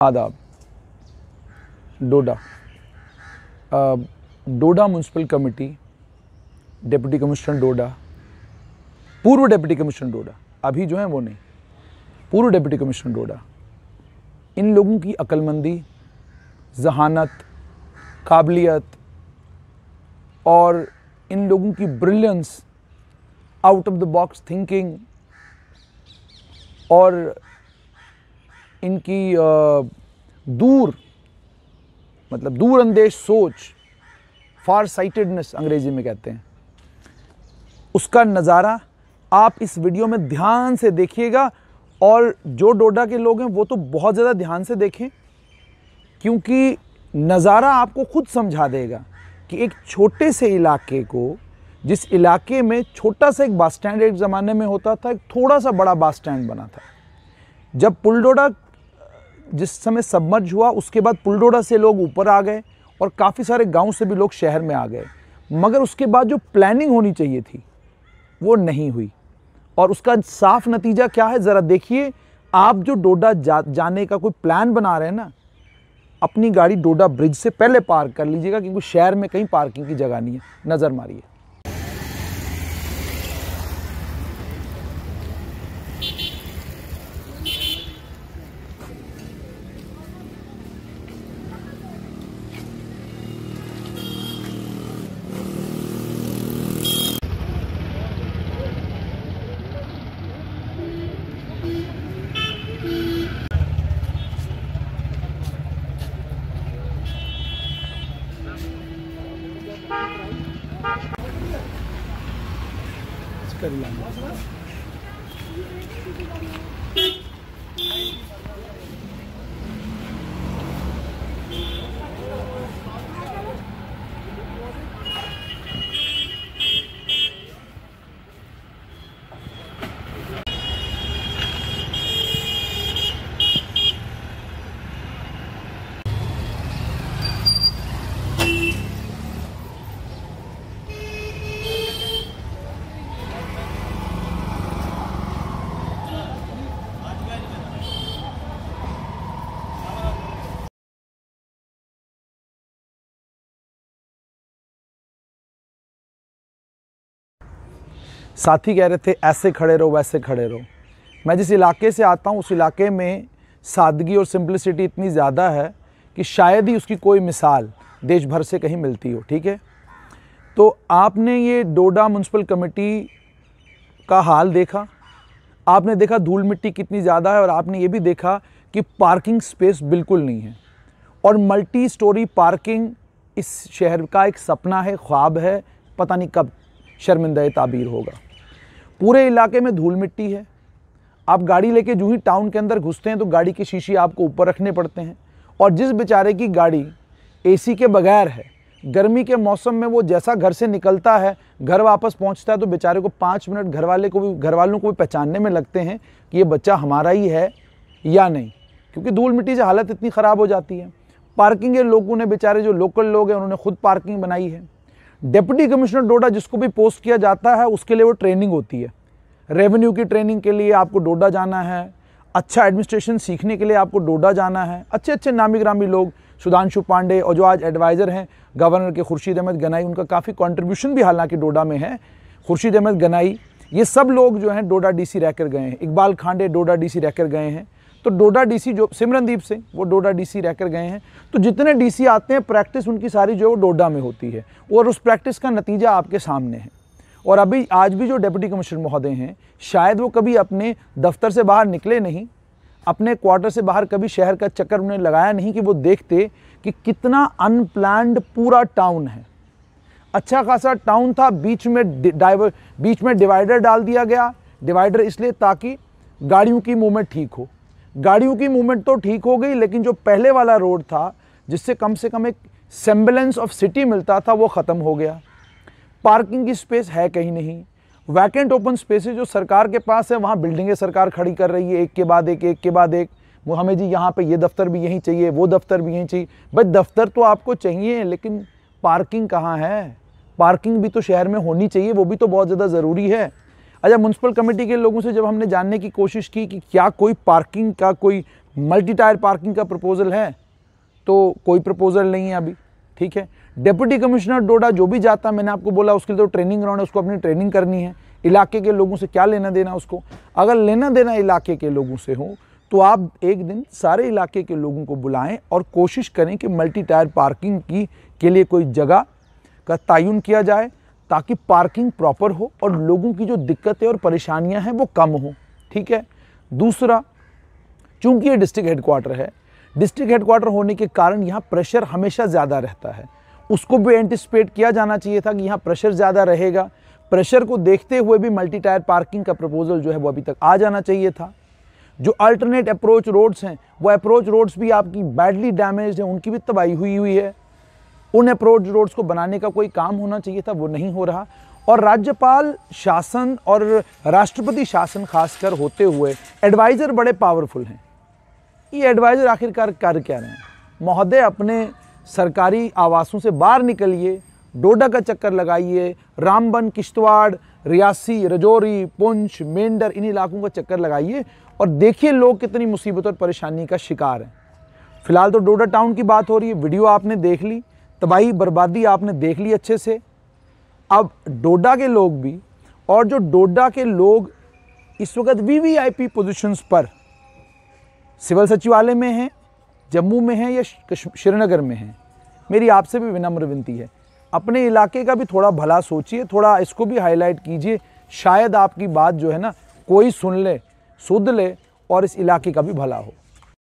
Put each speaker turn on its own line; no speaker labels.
आदाब। डोडा डोडा municipal committee, deputy commissioner डोडा, पूर्व deputy commissioner डोडा, अभी जो है वो नहीं, पूर्व डिप्टी कमिश्नर डोडा, इन लोगों की अक्लमंदी, जहानत, काबिलियत और इन लोगों की brilliance, out of the box thinking और इनकी दूरअंदेश सोच, फार साइटेडनेस अंग्रेजी में कहते हैं, उसका नज़ारा आप इस वीडियो में ध्यान से देखिएगा। और जो डोडा के लोग हैं वो तो बहुत ज़्यादा ध्यान से देखें, क्योंकि नज़ारा आपको खुद समझा देगा कि एक छोटे से इलाके को, जिस इलाके में छोटा सा एक बस स्टैंड एक ज़माने में होता था, एक थोड़ा सा बड़ा बस स्टैंड बना था। जब पुल डोडा जिस समय सबमर्ज हुआ, उसके बाद पुल डोडा से लोग ऊपर आ गए और काफ़ी सारे गांव से भी लोग शहर में आ गए, मगर उसके बाद जो प्लानिंग होनी चाहिए थी वो नहीं हुई। और उसका साफ नतीजा क्या है ज़रा देखिए। आप जो डोडा जाने का कोई प्लान बना रहे हैं ना, अपनी गाड़ी डोडा ब्रिज से पहले पार्क कर लीजिएगा, क्योंकि शहर में कहीं पार्किंग की जगह नहीं है। नज़र मारिए। साथी कह रहे थे ऐसे खड़े रहो वैसे खड़े रहो। मैं जिस इलाके से आता हूँ उस इलाके में सादगी और सिंप्लिसिटी इतनी ज़्यादा है कि शायद ही उसकी कोई मिसाल देश भर से कहीं मिलती हो। ठीक है, तो आपने ये डोडा म्यूनसिपल कमेटी का हाल देखा, आपने देखा धूल मिट्टी कितनी ज़्यादा है, और आपने ये भी देखा कि पार्किंग स्पेस बिल्कुल नहीं है। और मल्टी स्टोरी पार्किंग इस शहर का एक सपना है, ख्वाब है, पता नहीं कब शर्मिंदा ताबीर होगा। पूरे इलाके में धूल मिट्टी है। आप गाड़ी लेके जो ही टाउन के अंदर घुसते हैं तो गाड़ी के शीशे आपको ऊपर रखने पड़ते हैं। और जिस बेचारे की गाड़ी एसी के बगैर है, गर्मी के मौसम में वो जैसा घर से निकलता है, घर वापस पहुंचता है तो बेचारे को 5 मिनट घर वालों को भी पहचानने में लगते हैं कि ये बच्चा हमारा ही है या नहीं, क्योंकि धूल मिट्टी से हालत इतनी ख़राब हो जाती है। पार्किंग के लोगों ने, बेचारे जो लोकल लोग हैं, उन्होंने खुद पार्किंग बनाई है। डिप्टी कमिश्नर डोडा जिसको भी पोस्ट किया जाता है उसके लिए वो ट्रेनिंग होती है। रेवेन्यू की ट्रेनिंग के लिए आपको डोडा जाना है, अच्छा एडमिनिस्ट्रेशन सीखने के लिए आपको डोडा जाना है। अच्छे अच्छे नामी ग्रामी लोग, सुधांशु पांडे और जो आज एडवाइज़र हैं गवर्नर के खुर्शीद अहमद गनाई, उनका काफ़ी कंट्रीब्यूशन भी हालांकि डोडा में है। खुर्शीद अहमद गनाई, ये सब लोग जो हैं डोडा डीसी रहकर गए हैं। इकबाल खांडे डोडा डीसी रहकर गए हैं। तो डोडा डीसी जो सिमरनदीप सिंह, वो डोडा डीसी रहकर गए हैं। तो जितने डीसी आते हैं, प्रैक्टिस उनकी सारी जो है वो डोडा में होती है, और उस प्रैक्टिस का नतीजा आपके सामने है। और अभी आज भी जो डिप्टी कमिश्नर महोदय हैं, शायद वो कभी अपने दफ्तर से बाहर निकले नहीं, अपने क्वार्टर से बाहर कभी शहर का चक्कर उन्हें लगाया नहीं कि वो देखते कि कितना अनप्लान्ड पूरा टाउन है। अच्छा खासा टाउन था, बीच में डिवाइडर डाल दिया गया। डिवाइडर इसलिए ताकि गाड़ियों की मूवमेंट ठीक हो। गाड़ियों की मूवमेंट तो ठीक हो गई, लेकिन जो पहले वाला रोड था जिससे कम से कम एक सेम्बलेंस ऑफ सिटी मिलता था, वो ख़त्म हो गया। पार्किंग की स्पेस है कहीं नहीं। वैकेंट ओपन स्पेसेस जो सरकार के पास है, वहाँ बिल्डिंगें सरकार खड़ी कर रही है, एक के बाद एक। वो हमें जी यहाँ पे ये दफ्तर भी यहीं चाहिए, वो दफ्तर भी यहीं चाहिए। भाई दफ्तर तो आपको चाहिए, लेकिन पार्किंग कहाँ है? पार्किंग भी तो शहर में होनी चाहिए, वो भी तो बहुत ज़्यादा ज़रूरी है। अच्छा, म्यूनसिपल कमेटी के लोगों से जब हमने जानने की कोशिश की कि क्या कोई पार्किंग का कोई मल्टी टायर पार्किंग का प्रपोजल है तो कोई प्रपोजल नहीं है अभी, ठीक है। डिप्टी कमिश्नर डोडा जो भी जाता है, मैंने आपको बोला उसके लिए तो ट्रेनिंग ग्राउंड है, उसको अपनी ट्रेनिंग करनी है। इलाके के लोगों से क्या लेना देना उसको, अगर लेना देना इलाके के लोगों से हो तो आप एक दिन सारे इलाके के लोगों को बुलाएं और कोशिश करें कि मल्टी टायर पार्किंग के लिए कोई जगह का तयन किया जाए ताकि पार्किंग प्रॉपर हो और लोगों की जो दिक्कतें और परेशानियां हैं वो कम हो, ठीक है। दूसरा, चूंकि ये डिस्ट्रिक्ट हेडक्वार्टर है, डिस्ट्रिक्ट हेडक्वार्टर होने के कारण यहाँ प्रेशर हमेशा ज़्यादा रहता है, उसको भी एंटिसिपेट किया जाना चाहिए था कि यहाँ प्रेशर ज़्यादा रहेगा। प्रेशर को देखते हुए भी मल्टी टायर पार्किंग का प्रपोजल जो है वो अभी तक आ जाना चाहिए था। जो अल्टरनेट अप्रोच रोड्स हैं, वो अप्रोच रोड्स भी आपकी बैडली डैमेज है, उनकी भी तबाही हुई है। उन अप्रोच रोड्स को बनाने का कोई काम होना चाहिए था, वो नहीं हो रहा। और राज्यपाल शासन और राष्ट्रपति शासन खासकर होते हुए एडवाइज़र बड़े पावरफुल हैं। ये एडवाइज़र आखिरकार कर क्या रहे हैं? महोदय, अपने सरकारी आवासों से बाहर निकलिए, डोडा का चक्कर लगाइए, रामबन, किश्तवाड़, रियासी, रजौरी, पुंछ, मेंढर, इन इलाकों का चक्कर लगाइए और देखिए लोग कितनी मुसीबत और परेशानी का शिकार हैं। फिलहाल तो डोडा टाउन की बात हो रही है, वीडियो आपने देख ली, तबाही बर्बादी आपने देख ली अच्छे से। अब डोडा के लोग भी, और जो डोडा के लोग इस वक्त वीवीआईपी पोजीशंस पर सिविल सचिवालय में हैं, जम्मू में हैं या श्रीनगर में हैं, मेरी आपसे भी विनम्र विनती है, अपने इलाके का भी थोड़ा भला सोचिए, थोड़ा इसको भी हाईलाइट कीजिए। शायद आपकी बात जो है ना कोई सुन ले, सुध ले और इस इलाके का भी भला हो।